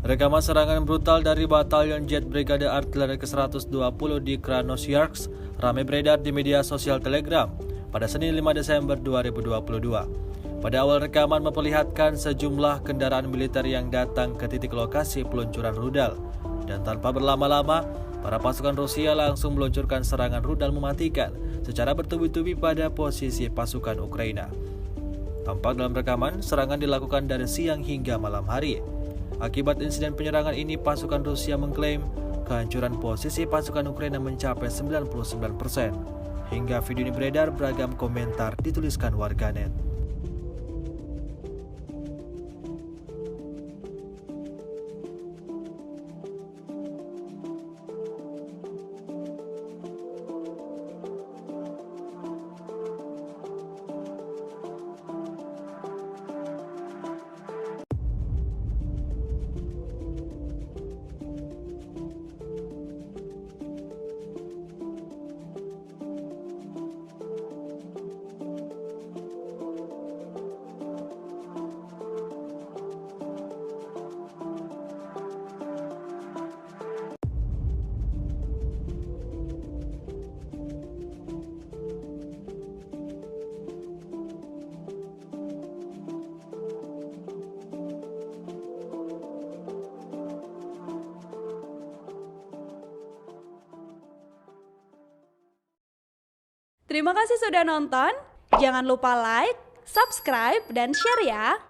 Rekaman serangan brutal dari Batalion Jet Brigade Artileri ke-120 di Krasnoyarsk ramai beredar di media sosial Telegram pada Senin 5 Desember 2022. Pada awal rekaman memperlihatkan sejumlah kendaraan militer yang datang ke titik lokasi peluncuran rudal, dan tanpa berlama-lama, para pasukan Rusia langsung meluncurkan serangan rudal mematikan secara bertubi-tubi pada posisi pasukan Ukraina. Tampak dalam rekaman, serangan dilakukan dari siang hingga malam hari. Akibat insiden penyerangan ini, pasukan Rusia mengklaim kehancuran posisi pasukan Ukraina mencapai 99%. Hingga video ini beredar, beragam komentar dituliskan warganet. Terima kasih sudah nonton. Jangan lupa like, subscribe, dan share ya.